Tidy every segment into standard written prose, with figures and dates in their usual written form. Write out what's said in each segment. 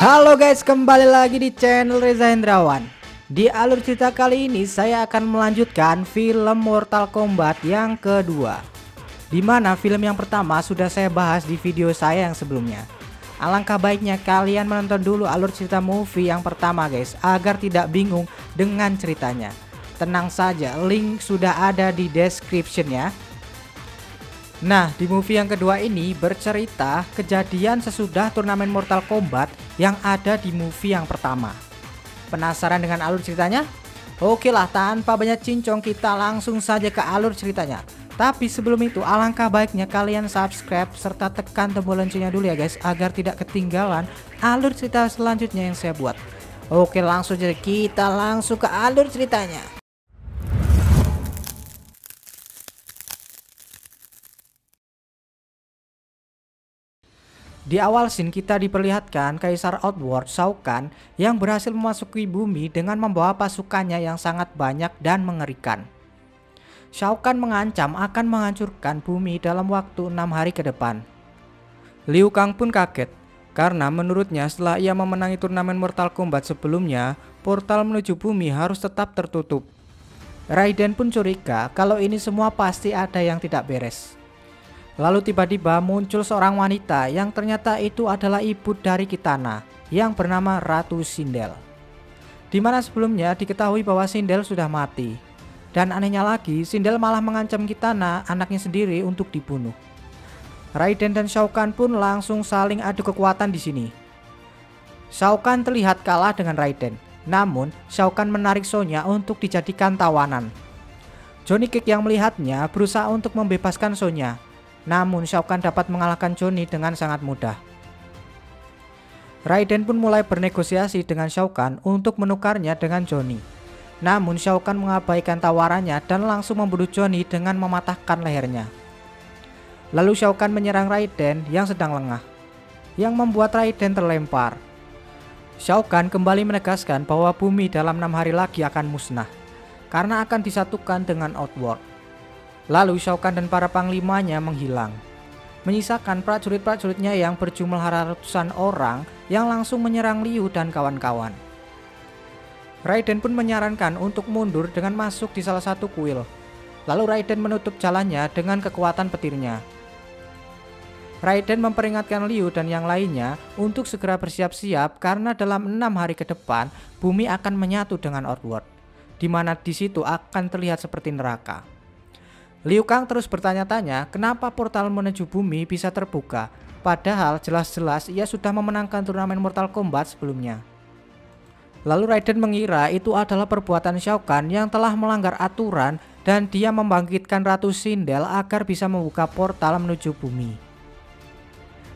Halo guys, kembali lagi di channel Reza Hendrawan. Di alur cerita kali ini saya akan melanjutkan film Mortal Kombat yang kedua, dimana film yang pertama sudah saya bahas di video saya yang sebelumnya. Alangkah baiknya kalian menonton dulu alur cerita movie yang pertama guys, agar tidak bingung dengan ceritanya. Tenang saja, link sudah ada di description ya. Nah, di movie yang kedua ini bercerita kejadian sesudah turnamen Mortal Kombat yang ada di movie yang pertama. Penasaran dengan alur ceritanya? Oke lah, tanpa banyak cincong kita langsung saja ke alur ceritanya. Tapi sebelum itu alangkah baiknya kalian subscribe serta tekan tombol loncengnya dulu ya guys, agar tidak ketinggalan alur cerita selanjutnya yang saya buat. Oke, langsung jadi kita langsung ke alur ceritanya. Di awal scene kita diperlihatkan Kaisar Outworld Shao Kahn yang berhasil memasuki bumi dengan membawa pasukannya yang sangat banyak dan mengerikan. Shao Kahn mengancam akan menghancurkan bumi dalam waktu 6 hari ke depan. Liu Kang pun kaget karena menurutnya setelah ia memenangi turnamen Mortal Kombat sebelumnya, portal menuju bumi harus tetap tertutup. Raiden pun curiga kalau ini semua pasti ada yang tidak beres. Lalu tiba-tiba muncul seorang wanita yang ternyata itu adalah ibu dari Kitana yang bernama Ratu Sindel. Dimana sebelumnya diketahui bahwa Sindel sudah mati. Dan anehnya lagi, Sindel malah mengancam Kitana, anaknya sendiri, untuk dibunuh. Raiden dan Shao Kahn pun langsung saling adu kekuatan di sini. Shao Kahn terlihat kalah dengan Raiden, namun Shao Kahn menarik Sonya untuk dijadikan tawanan. Johnny Cage yang melihatnya berusaha untuk membebaskan Sonya. Namun Shao Kahn dapat mengalahkan Johnny dengan sangat mudah. Raiden pun mulai bernegosiasi dengan Shao Kahn untuk menukarnya dengan Johnny. Namun Shao Kahn mengabaikan tawarannya dan langsung membunuh Johnny dengan mematahkan lehernya. Lalu Shao Kahn menyerang Raiden yang sedang lengah, yang membuat Raiden terlempar. Shao Kahn kembali menegaskan bahwa bumi dalam 6 hari lagi akan musnah karena akan disatukan dengan Outworld. Lalu Shao Kahn dan para panglimanya menghilang, menyisakan prajurit-prajuritnya yang berjumlah ratusan orang yang langsung menyerang Liu dan kawan-kawan. Raiden pun menyarankan untuk mundur dengan masuk di salah satu kuil. Lalu Raiden menutup jalannya dengan kekuatan petirnya. Raiden memperingatkan Liu dan yang lainnya untuk segera bersiap-siap karena dalam 6 hari ke depan bumi akan menyatu dengan Outworld, di mana di situ akan terlihat seperti neraka. Liu Kang terus bertanya-tanya kenapa portal menuju bumi bisa terbuka, padahal jelas-jelas ia sudah memenangkan turnamen Mortal Kombat sebelumnya. Lalu Raiden mengira itu adalah perbuatan Shao Kahn yang telah melanggar aturan dan dia membangkitkan Ratu Sindel agar bisa membuka portal menuju bumi.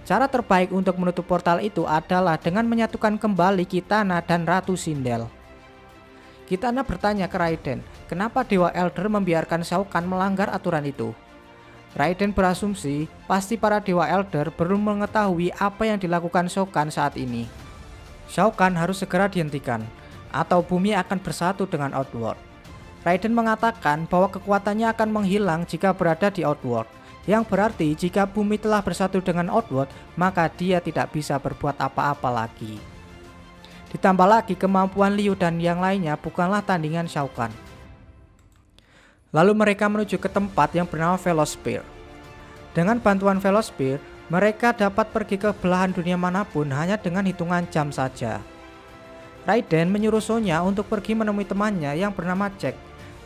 Cara terbaik untuk menutup portal itu adalah dengan menyatukan kembali Kitana dan Ratu Sindel. Kitana bertanya ke Raiden, kenapa Dewa Elder membiarkan Shao Kahn melanggar aturan itu? Raiden berasumsi pasti para Dewa Elder belum mengetahui apa yang dilakukan Shao Kahn saat ini. Shao Kahn harus segera dihentikan, atau bumi akan bersatu dengan Outworld. Raiden mengatakan bahwa kekuatannya akan menghilang jika berada di Outworld, yang berarti jika bumi telah bersatu dengan Outworld, maka dia tidak bisa berbuat apa-apa lagi. Ditambah lagi kemampuan Liu dan yang lainnya bukanlah tandingan Shao Kahn. Lalu mereka menuju ke tempat yang bernama Velosphere. Dengan bantuan Velosphere, mereka dapat pergi ke belahan dunia manapun hanya dengan hitungan jam saja. Raiden menyuruh Sonya untuk pergi menemui temannya yang bernama Jack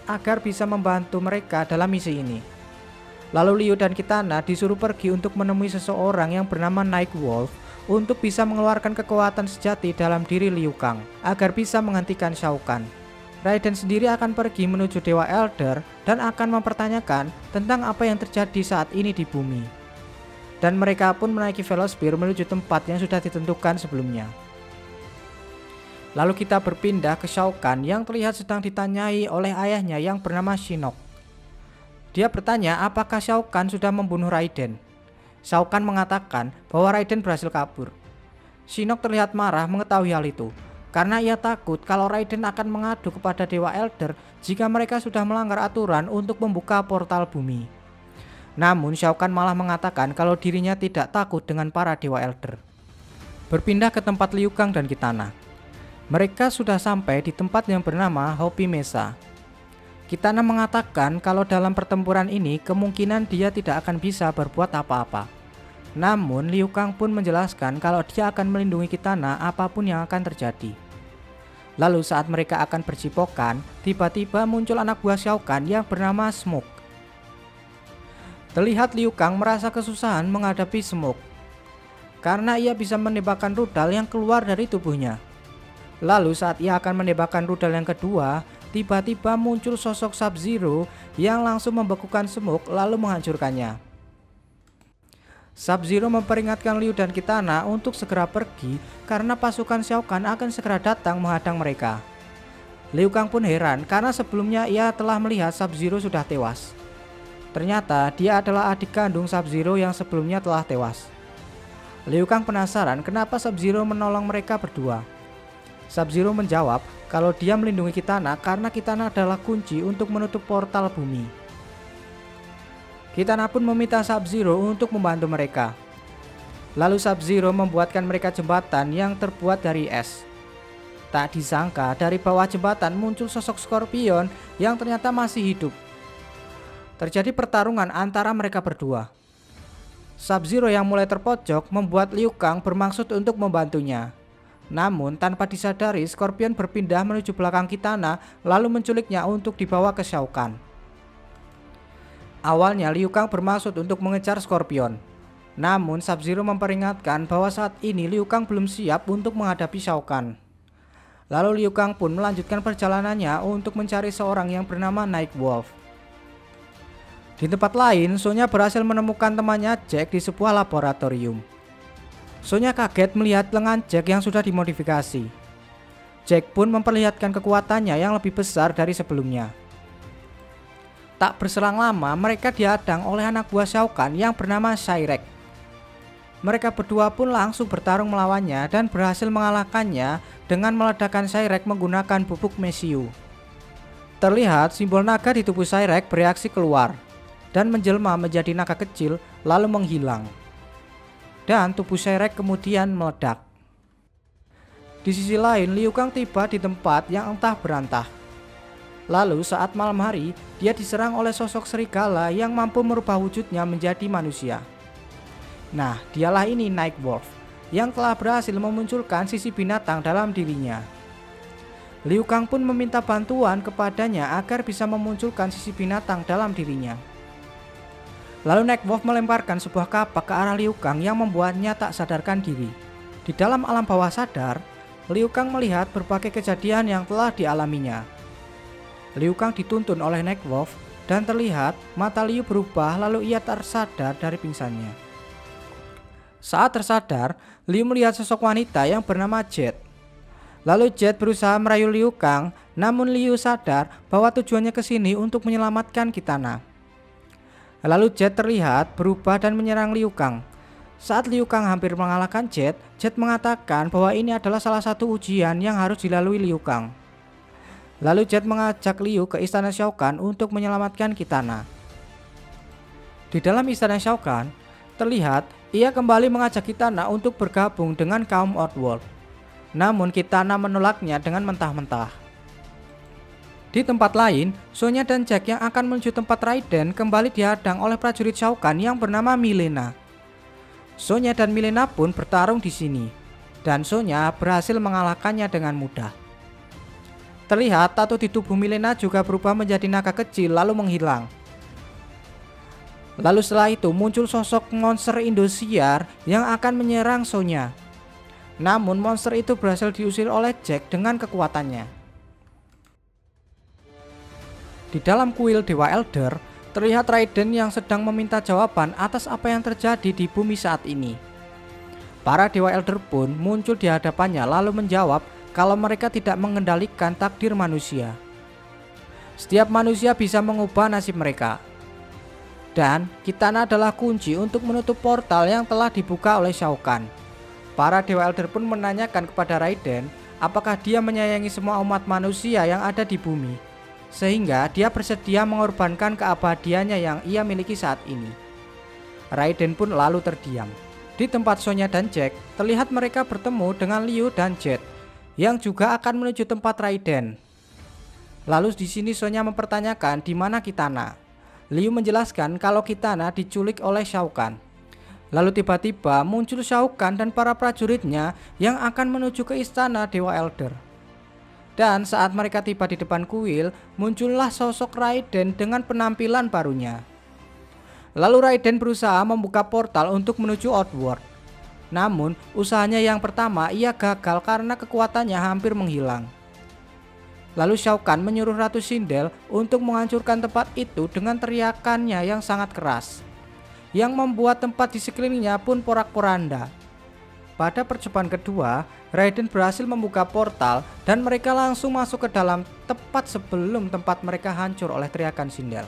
agar bisa membantu mereka dalam misi ini. Lalu Liu dan Kitana disuruh pergi untuk menemui seseorang yang bernama Nightwolf untuk bisa mengeluarkan kekuatan sejati dalam diri Liu Kang agar bisa menghentikan Shao Kahn. Raiden sendiri akan pergi menuju Dewa Elder dan akan mempertanyakan tentang apa yang terjadi saat ini di bumi. Dan mereka pun menaiki Velosphere menuju tempat yang sudah ditentukan sebelumnya. Lalu kita berpindah ke Shao Kahn yang terlihat sedang ditanyai oleh ayahnya yang bernama Shinnok. Dia bertanya apakah Shao Kahn sudah membunuh Raiden. Shao Kahn mengatakan bahwa Raiden berhasil kabur. Shinnok terlihat marah mengetahui hal itu, karena ia takut kalau Raiden akan mengadu kepada Dewa Elder jika mereka sudah melanggar aturan untuk membuka portal bumi. Namun Shao Kahn malah mengatakan kalau dirinya tidak takut dengan para Dewa Elder. berpindah ke tempat Liu Kang dan Kitana. Mereka sudah sampai di tempat yang bernama Hopi Mesa. Kitana mengatakan kalau dalam pertempuran ini kemungkinan dia tidak akan bisa berbuat apa-apa. Namun Liu Kang pun menjelaskan kalau dia akan melindungi Kitana apapun yang akan terjadi. Lalu saat mereka akan bercipokan, tiba-tiba muncul anak buah Shao Kahn yang bernama Smoke. Terlihat Liu Kang merasa kesusahan menghadapi Smoke karena ia bisa menembakkan rudal yang keluar dari tubuhnya. Lalu saat ia akan menembakkan rudal yang kedua, tiba-tiba muncul sosok Sub-Zero yang langsung membekukan Smoke lalu menghancurkannya. Sub-Zero memperingatkan Liu dan Kitana untuk segera pergi karena pasukan Shao Kahn akan segera datang menghadang mereka. Liu Kang pun heran karena sebelumnya ia telah melihat Sub-Zero sudah tewas. Ternyata dia adalah adik kandung Sub-Zero yang sebelumnya telah tewas. Liu Kang penasaran kenapa Sub-Zero menolong mereka berdua. Sub-Zero menjawab kalau dia melindungi Kitana karena Kitana adalah kunci untuk menutup portal bumi. Kitana pun meminta Sub-Zero untuk membantu mereka. Lalu Sub-Zero membuatkan mereka jembatan yang terbuat dari es. Tak disangka dari bawah jembatan muncul sosok Scorpion yang ternyata masih hidup. Terjadi pertarungan antara mereka berdua. Sub-Zero yang mulai terpojok membuat Liu Kang bermaksud untuk membantunya. Namun tanpa disadari Scorpion berpindah menuju belakang Kitana lalu menculiknya untuk dibawa ke Shao Kahn. Awalnya Liu Kang bermaksud untuk mengejar Scorpion. Namun Sub-Zero memperingatkan bahwa saat ini Liu Kang belum siap untuk menghadapi Shao Kahn. Lalu Liu Kang pun melanjutkan perjalanannya untuk mencari seorang yang bernama Nightwolf. Di tempat lain, Sonya berhasil menemukan temannya Jack di sebuah laboratorium. Sonya kaget melihat lengan Jack yang sudah dimodifikasi. Jack pun memperlihatkan kekuatannya yang lebih besar dari sebelumnya. Tak berselang lama, mereka dihadang oleh anak buah Shao Kahn yang bernama Shirek. Mereka berdua pun langsung bertarung melawannya dan berhasil mengalahkannya dengan meledakkan Shirek menggunakan bubuk Mesiu. Terlihat simbol naga di tubuh Shirek bereaksi keluar dan menjelma menjadi naga kecil lalu menghilang. Dan tubuh Shirek kemudian meledak. Di sisi lain, Liu Kang tiba di tempat yang entah berantah. Lalu saat malam hari, dia diserang oleh sosok serigala yang mampu merubah wujudnya menjadi manusia. Nah, dialah ini Nightwolf yang telah berhasil memunculkan sisi binatang dalam dirinya. Liu Kang pun meminta bantuan kepadanya agar bisa memunculkan sisi binatang dalam dirinya. Lalu Nightwolf melemparkan sebuah kapak ke arah Liu Kang yang membuatnya tak sadarkan diri. Di dalam alam bawah sadar, Liu Kang melihat berbagai kejadian yang telah dialaminya. Liu Kang dituntun oleh Nightwolf dan terlihat mata Liu berubah lalu ia tersadar dari pingsannya. Saat tersadar, Liu melihat sosok wanita yang bernama Jet. Lalu Jet berusaha merayu Liu Kang, namun Liu sadar bahwa tujuannya ke sini untuk menyelamatkan Kitana. Lalu Jet terlihat berubah dan menyerang Liu Kang. Saat Liu Kang hampir mengalahkan Jet, Jet mengatakan bahwa ini adalah salah satu ujian yang harus dilalui Liu Kang. Lalu Jet mengajak Liu ke istana Shao Kahn untuk menyelamatkan Kitana. Di dalam istana Shao Kahn, terlihat ia kembali mengajak Kitana untuk bergabung dengan kaum Outworld. Namun Kitana menolaknya dengan mentah-mentah. Di tempat lain, Sonya dan Jack yang akan menuju tempat Raiden kembali dihadang oleh prajurit Shao Kahn yang bernama Mileena. Sonya dan Mileena pun bertarung di sini, dan Sonya berhasil mengalahkannya dengan mudah. Terlihat tato di tubuh Mileena juga berubah menjadi naga kecil lalu menghilang. Lalu setelah itu muncul sosok monster Indosiar yang akan menyerang Sonya. Namun monster itu berhasil diusir oleh Jack dengan kekuatannya. Di dalam kuil Dewa Elder, terlihat Raiden yang sedang meminta jawaban atas apa yang terjadi di bumi saat ini. Para Dewa Elder pun muncul di hadapannya lalu menjawab kalau mereka tidak mengendalikan takdir manusia. Setiap manusia bisa mengubah nasib mereka. Dan Kitana adalah kunci untuk menutup portal yang telah dibuka oleh Shao Kahn. Para Dewa Elder pun menanyakan kepada Raiden apakah dia menyayangi semua umat manusia yang ada di bumi, sehingga dia bersedia mengorbankan keabadiannya yang ia miliki saat ini. Raiden pun lalu terdiam. Di tempat Sonya dan Jack, terlihat mereka bertemu dengan Liu dan Jet yang juga akan menuju tempat Raiden. Lalu di sini Sonya mempertanyakan di mana Kitana. Liu menjelaskan kalau Kitana diculik oleh Shao Kahn. Lalu tiba-tiba muncul Shao Kahn dan para prajuritnya yang akan menuju ke istana Dewa Elder. Dan saat mereka tiba di depan kuil, muncullah sosok Raiden dengan penampilan barunya. Lalu Raiden berusaha membuka portal untuk menuju Outworld. Namun usahanya yang pertama ia gagal karena kekuatannya hampir menghilang. Lalu Shao Kahn menyuruh Ratu Sindel untuk menghancurkan tempat itu dengan teriakannya yang sangat keras, yang membuat tempat di sekelilingnya pun porak-poranda. Pada percobaan kedua, Raiden berhasil membuka portal dan mereka langsung masuk ke dalam tepat sebelum tempat mereka hancur oleh teriakan Sindel.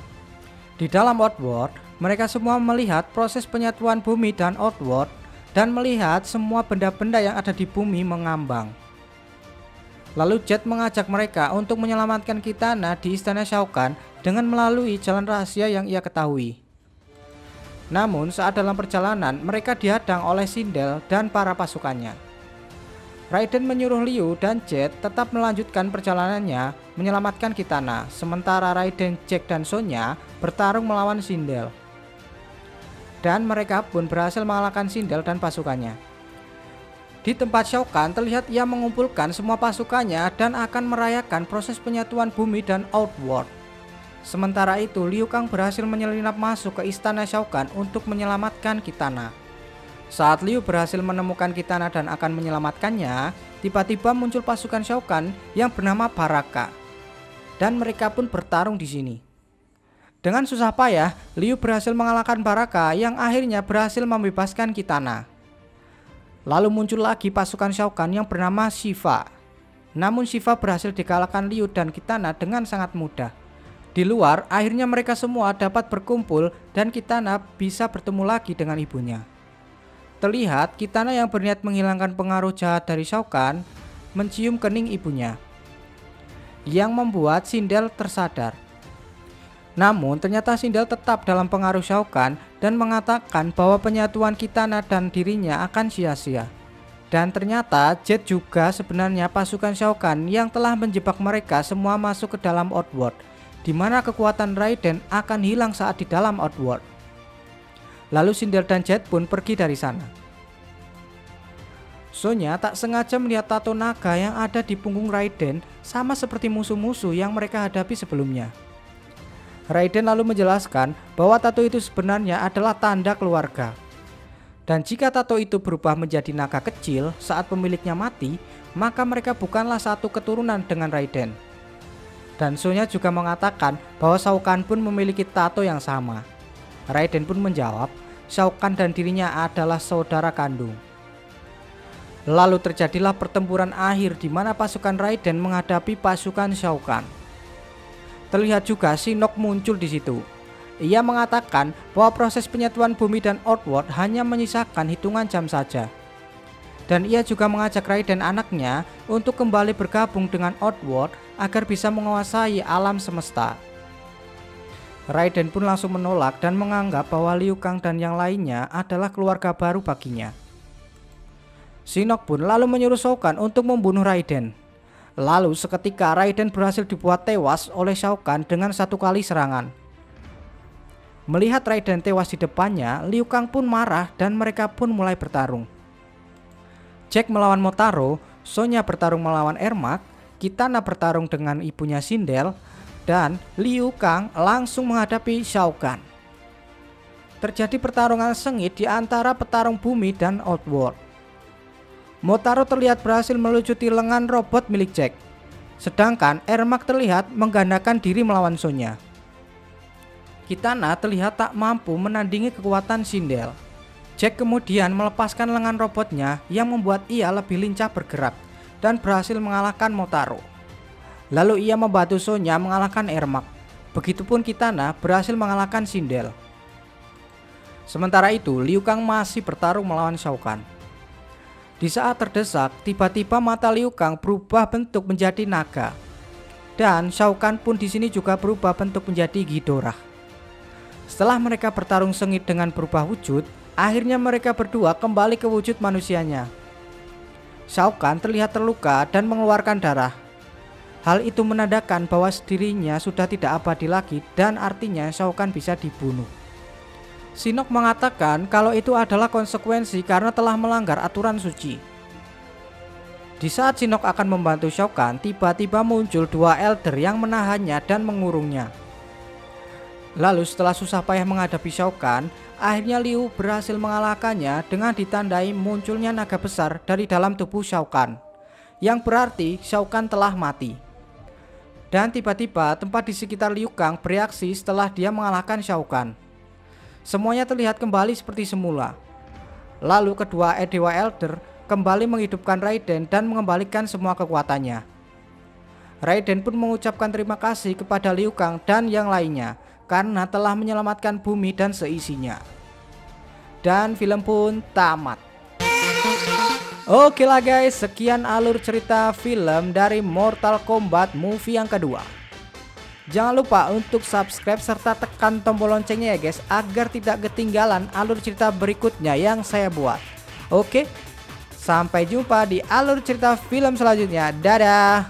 Di dalam Outworld, mereka semua melihat proses penyatuan bumi dan Outworld dan melihat semua benda-benda yang ada di bumi mengambang. Lalu Jet mengajak mereka untuk menyelamatkan Kitana di istana Shao Kahn dengan melalui jalan rahasia yang ia ketahui. Namun saat dalam perjalanan mereka dihadang oleh Sindel dan para pasukannya. Raiden menyuruh Liu dan Jet tetap melanjutkan perjalanannya menyelamatkan Kitana, sementara Raiden, Jack dan Sonya bertarung melawan Sindel. Dan mereka pun berhasil mengalahkan Sindel dan pasukannya. Di tempat Shao Kahn terlihat ia mengumpulkan semua pasukannya dan akan merayakan proses penyatuan bumi dan Outworld. Sementara itu Liu Kang berhasil menyelinap masuk ke istana Shao Kahn untuk menyelamatkan Kitana. Saat Liu berhasil menemukan Kitana dan akan menyelamatkannya, tiba-tiba muncul pasukan Shao Kahn yang bernama Baraka. Dan mereka pun bertarung di sini. Dengan susah payah, Liu berhasil mengalahkan Baraka yang akhirnya berhasil membebaskan Kitana. Lalu muncul lagi pasukan Shao Kahn yang bernama Shiva. Namun Shiva berhasil dikalahkan Liu dan Kitana dengan sangat mudah. Di luar, akhirnya mereka semua dapat berkumpul dan Kitana bisa bertemu lagi dengan ibunya. Terlihat Kitana yang berniat menghilangkan pengaruh jahat dari Shao Kahn mencium kening ibunya, yang membuat Sindel tersadar. Namun ternyata Sindel tetap dalam pengaruh Shao Kahn dan mengatakan bahwa penyatuan Kitana dan dirinya akan sia-sia. Dan ternyata Jet juga sebenarnya pasukan Shao Kahn yang telah menjebak mereka semua masuk ke dalam Outworld, di mana kekuatan Raiden akan hilang saat di dalam Outworld. Lalu Sindel dan Jet pun pergi dari sana. Sonya tak sengaja melihat tato naga yang ada di punggung Raiden sama seperti musuh-musuh yang mereka hadapi sebelumnya. Raiden lalu menjelaskan bahwa tato itu sebenarnya adalah tanda keluarga. Dan jika tato itu berubah menjadi naga kecil saat pemiliknya mati, maka mereka bukanlah satu keturunan dengan Raiden. Dan Sonya juga mengatakan bahwa Shao Kahn pun memiliki tato yang sama. Raiden pun menjawab, Shao Kahn dan dirinya adalah saudara kandung. Lalu terjadilah pertempuran akhir di mana pasukan Raiden menghadapi pasukan Shao Kahn. Terlihat juga Shinnok muncul di situ. Ia mengatakan bahwa proses penyatuan bumi dan Outworld hanya menyisakan hitungan jam saja. Dan ia juga mengajak Raiden anaknya untuk kembali bergabung dengan Outworld agar bisa menguasai alam semesta. Raiden pun langsung menolak dan menganggap bahwa Liu Kang dan yang lainnya adalah keluarga baru baginya. Shinnok pun lalu menyuruh Shao Kahn untuk membunuh Raiden. Lalu seketika Raiden berhasil dibuat tewas oleh Shao Kahn dengan satu kali serangan. Melihat Raiden tewas di depannya, Liu Kang pun marah dan mereka pun mulai bertarung. Jack melawan Motaro, Sonya bertarung melawan Ermac, Kitana bertarung dengan ibunya Sindel, dan Liu Kang langsung menghadapi Shao Kahn. Terjadi pertarungan sengit di antara petarung bumi dan Outworld. Motaro terlihat berhasil melucuti lengan robot milik Jack, sedangkan Ermac terlihat menggandakan diri melawan Sonya. Kitana terlihat tak mampu menandingi kekuatan Sindel. Jack kemudian melepaskan lengan robotnya yang membuat ia lebih lincah bergerak dan berhasil mengalahkan Motaro. Lalu ia membantu Sonya mengalahkan Ermac. Begitupun Kitana berhasil mengalahkan Sindel. Sementara itu Liu Kang masih bertarung melawan Shao Kahn. Di saat terdesak, tiba-tiba mata Liu Kang berubah bentuk menjadi naga. Dan Shao Kahn pun di sini juga berubah bentuk menjadi Ghidorah. Setelah mereka bertarung sengit dengan berubah wujud, Akhirnya mereka berdua kembali ke wujud manusianya. Shao Kahn terlihat terluka dan mengeluarkan darah. Hal itu menandakan bahwa dirinya sudah tidak abadi lagi dan artinya Shao Kahn bisa dibunuh. Shinnok mengatakan kalau itu adalah konsekuensi karena telah melanggar aturan suci. Di saat Shinnok akan membantu Shao Kahn, tiba-tiba muncul dua elder yang menahannya dan mengurungnya. Lalu setelah susah payah menghadapi Shao Kahn, akhirnya Liu berhasil mengalahkannya dengan ditandai munculnya naga besar dari dalam tubuh Shao Kahn, yang berarti Shao Kahn telah mati. Dan tiba-tiba tempat di sekitar Liu Kang bereaksi setelah dia mengalahkan Shao Kahn. Semuanya terlihat kembali seperti semula. Lalu kedua Dewa Elder kembali menghidupkan Raiden dan mengembalikan semua kekuatannya. Raiden pun mengucapkan terima kasih kepada Liu Kang dan yang lainnya karena telah menyelamatkan bumi dan seisinya. Dan film pun tamat. Oke lah guys, sekian alur cerita film dari Mortal Kombat movie yang kedua. Jangan lupa untuk subscribe serta tekan tombol loncengnya ya guys, agar tidak ketinggalan alur cerita berikutnya yang saya buat. Oke, sampai jumpa di alur cerita film selanjutnya. Dadah.